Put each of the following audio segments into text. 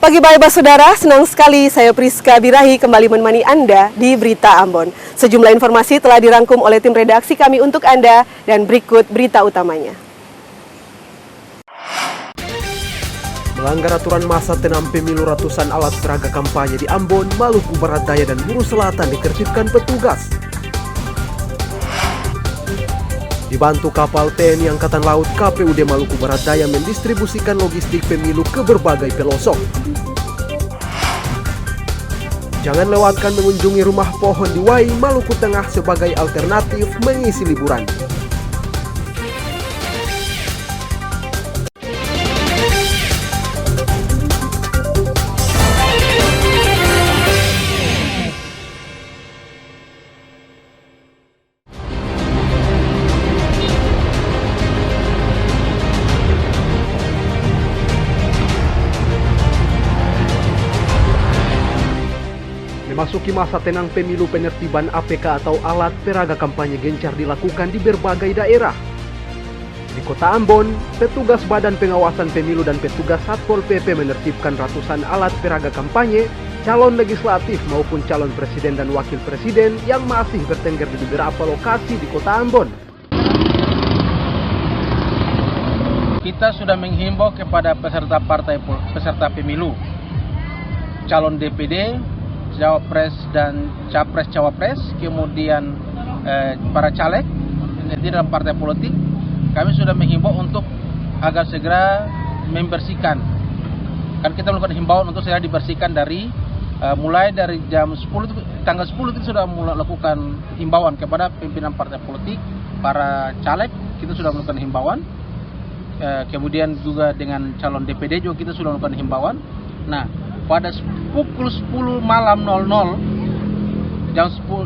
Pagi baik saudara, senang sekali saya Priska Birahi kembali menemani Anda di Berita Ambon. Sejumlah informasi telah dirangkum oleh tim redaksi kami untuk Anda dan berikut berita utamanya. Melanggar aturan masa tenang pemilu, ratusan alat peraga kampanye di Ambon, Maluku Barat Daya dan Buru Selatan ditertibkan petugas. Dibantu kapal TNI Angkatan Laut, KPUD Maluku Barat Daya mendistribusikan logistik pemilu ke berbagai pelosok. Jangan lewatkan mengunjungi rumah pohon di Wai, Maluku Tengah sebagai alternatif mengisi liburan. Memasuki masa tenang pemilu, penertiban APK atau alat peraga kampanye gencar dilakukan di berbagai daerah. Di Kota Ambon, petugas Badan Pengawasan Pemilu dan petugas Satpol PP menertibkan ratusan alat peraga kampanye calon legislatif maupun calon presiden dan wakil presiden yang masih bertengger di beberapa lokasi di Kota Ambon. Kita sudah menghimbau kepada peserta pemilu, calon DPD, Cawapres dan Capres-Cawapres, kemudian para caleg di dalam partai politik, kami sudah menghimbau untuk agar segera membersihkan. Kan kita melakukan himbauan untuk segera dibersihkan dari mulai dari jam 10, tanggal 10 kita sudah melakukan himbauan kepada pimpinan partai politik, para caleg kita sudah melakukan himbauan. Kemudian juga dengan calon DPD juga kita sudah melakukan himbauan. Nah, pada pukul 10 malam 00,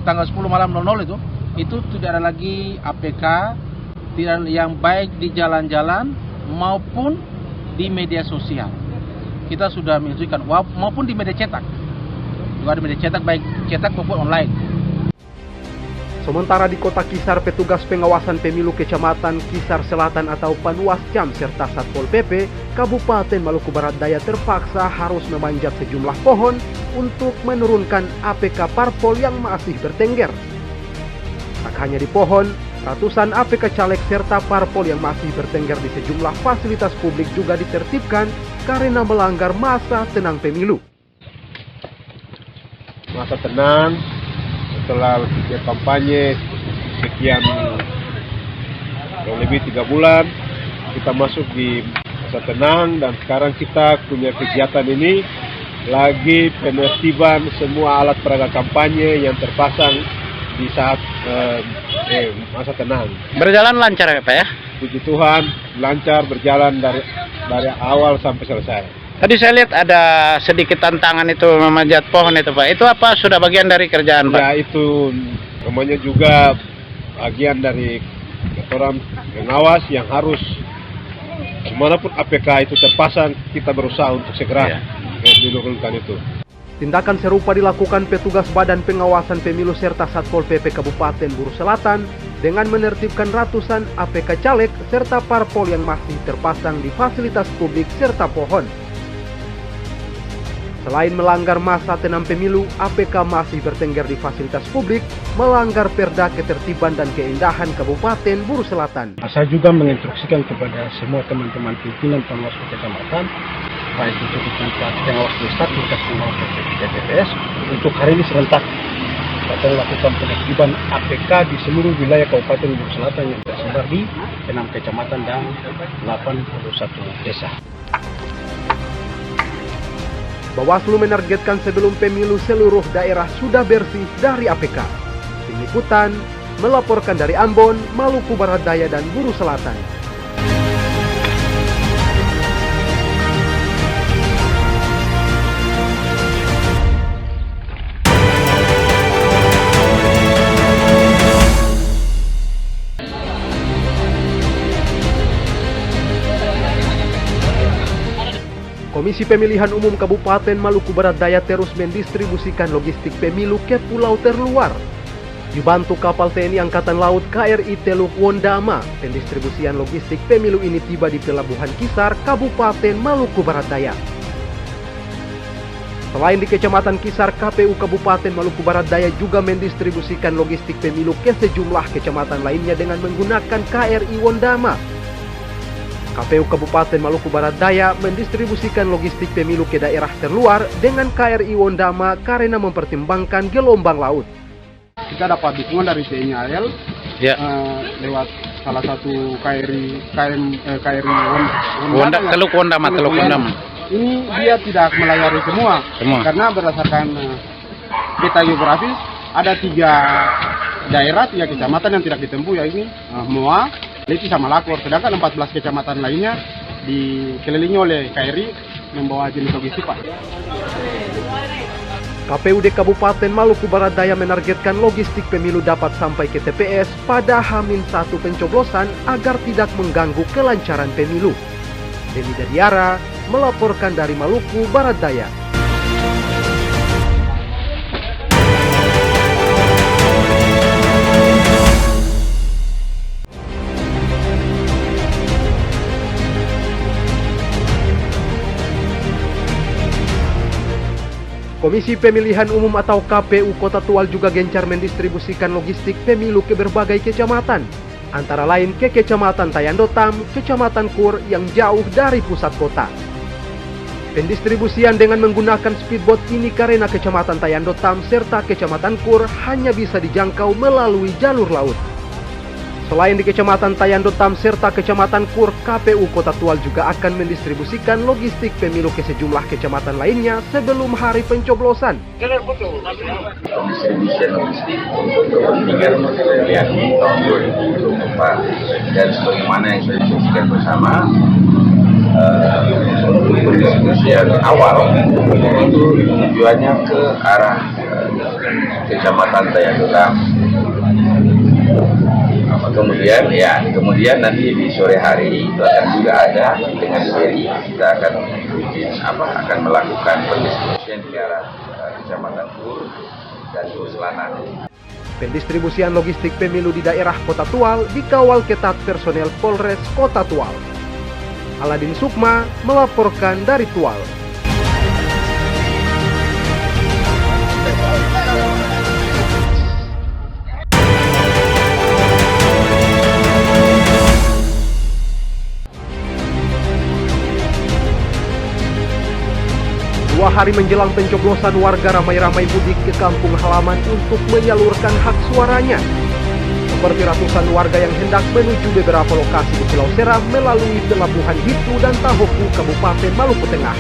tanggal 10 malam 00 itu tidak ada lagi APK yang baik di jalan-jalan maupun di media sosial. Kita sudah menunjukkan maupun di media cetak. Juga di media cetak, baik cetak maupun online. Sementara di Kota Kisar, petugas pengawasan pemilu Kecamatan Kisar Selatan atau Panwascam serta Satpol PP Kabupaten Maluku Barat Daya terpaksa harus memanjat sejumlah pohon untuk menurunkan APK parpol yang masih bertengger. Tak hanya di pohon, ratusan APK caleg serta parpol yang masih bertengger di sejumlah fasilitas publik juga ditertibkan karena melanggar masa tenang pemilu. Masa tenang setelah kampanye sekian lebih 3 bulan, kita masuk di masa tenang dan sekarang kita punya kegiatan ini lagi penertiban semua alat peraga kampanye yang terpasang di saat masa tenang. Berjalan lancar ya Pak ya? Puji Tuhan, lancar berjalan dari awal sampai selesai. Tadi saya lihat ada sedikit tantangan itu memanjat pohon itu Pak. Itu apa sudah bagian dari kerjaan Pak? Ya, itu namanya juga bagian dari orang pengawas yang harus dimanapun APK itu terpasang, kita berusaha untuk segera menurunkan itu. Tindakan serupa dilakukan petugas Badan Pengawasan Pemilu serta Satpol PP Kabupaten Buru Selatan dengan menertibkan ratusan APK caleg serta parpol yang masih terpasang di fasilitas publik serta pohon. Selain melanggar masa tenang pemilu, APK masih bertengger di fasilitas publik, melanggar Perda Ketertiban dan Keindahan Kabupaten Buru Selatan. Saya juga menginstruksikan kepada semua teman-teman pimpinan pengawas kecamatan, baik itu pengawas desa, tugas pengawas TPS, untuk hari ini serentak kita melakukan penertiban APK di seluruh wilayah Kabupaten Buru Selatan yang tersebar di 6 kecamatan dan 81 desa. Bawaslu menargetkan sebelum pemilu seluruh daerah sudah bersih dari APK. Tim Liputan melaporkan dari Ambon, Maluku Barat Daya dan Buru Selatan. Komisi Pemilihan Umum Kabupaten Maluku Barat Daya terus mendistribusikan logistik pemilu ke pulau terluar. Dibantu kapal TNI Angkatan Laut KRI Teluk Wondama, pendistribusian logistik pemilu ini tiba di Pelabuhan Kisar, Kabupaten Maluku Barat Daya. Selain di Kecamatan Kisar, KPU Kabupaten Maluku Barat Daya juga mendistribusikan logistik pemilu ke sejumlah kecamatan lainnya dengan menggunakan KRI Wondama. KPU Kabupaten Maluku Barat Daya mendistribusikan logistik pemilu ke daerah terluar dengan KRI Wondama karena mempertimbangkan gelombang laut. Kita dapat dukungan dari TNI AL lewat salah satu KRI Teluk Wondama. Ini dia tidak melayari semua. Karena berdasarkan peta geografis ada 3 daerah, 3 kecamatan yang tidak ditempuh, yaitu Moa, Liti sama Lakor. Sedangkan 14 kecamatan lainnya dikelilingi oleh KRI membawa jenis logistik, Pak. KPUD Kabupaten Maluku Barat Daya menargetkan logistik pemilu dapat sampai ke TPS pada H-1 pencoblosan agar tidak mengganggu kelancaran pemilu. Demi Dadiara melaporkan dari Maluku Barat Daya. Komisi Pemilihan Umum atau KPU Kota Tual juga gencar mendistribusikan logistik pemilu ke berbagai kecamatan. Antara lain ke Kecamatan Tayandotam, Kecamatan Kur yang jauh dari pusat kota. Pendistribusian dengan menggunakan speedboat ini karena Kecamatan Tayandotam serta Kecamatan Kur hanya bisa dijangkau melalui jalur laut. Selain di Kecamatan Tayandotam serta Kecamatan Kur, KPU Kota Tual juga akan mendistribusikan logistik pemilu ke sejumlah kecamatan lainnya sebelum hari pencoblosan. Distribusi logistik untuk kepentingan pemilihan tahun 2024 dan sebagaimana yang sudah diskusikan bersama, untuk pendistribusian awal itu tujuannya ke arah Kecamatan Tayandotam. Kemudian nanti di sore hari itu akan juga ada dengan seri kita akan melakukan pendistribusian ke arah Kecamatan Kur dan Tur Selatan. Pendistribusian logistik pemilu di daerah Kota Tual dikawal ketat personel Polres Kota Tual. Aladin Sukma melaporkan dari Tual. Dua hari menjelang pencoblosan, warga ramai-ramai mudik ke kampung halaman untuk menyalurkan hak suaranya. Seperti ratusan warga yang hendak menuju beberapa lokasi di Pulau Seram melalui Pelabuhan Hitu dan Tahoku, Kabupaten Maluku Tengah.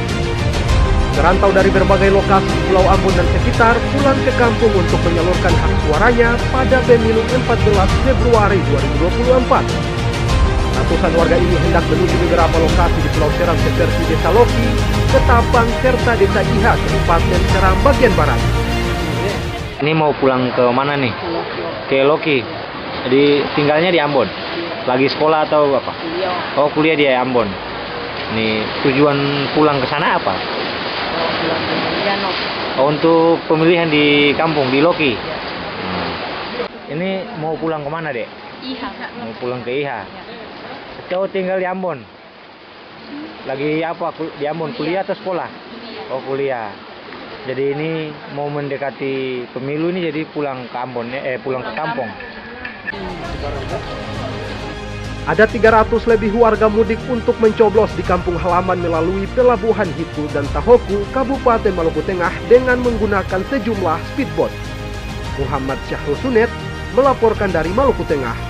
Merantau dari berbagai lokasi di Pulau Ambon dan sekitar pulang ke kampung untuk menyalurkan hak suaranya pada pemilu 14 Februari 2024. Ratusan warga ini hendak menuju beberapa lokasi di Pulau Seram seperti Desa Loki, Ketapang, serta Desa Iha, Kabupaten Seram bagian barat. Ini mau pulang ke mana nih? Ke Loki. Jadi tinggalnya di Ambon. Lagi sekolah atau apa? Oh, kuliah di Ambon. Ini tujuan pulang ke sana apa? Oh, untuk pemilihan di kampung di Loki. Ini mau pulang ke mana, Dek? Iha. Mau pulang ke Iha. Kau tinggal di Ambon. Lagi apa di Ambon? Kuliah atau sekolah? Oh, kuliah. Jadi ini mau mendekati pemilu ini, jadi pulang ke Ambon, pulang ke kampung. Ada 300 lebih warga mudik untuk mencoblos di kampung halaman melalui Pelabuhan Hitu dan Tahoku, Kabupaten Maluku Tengah dengan menggunakan sejumlah speedboat. Muhammad Syahrul Sunet melaporkan dari Maluku Tengah.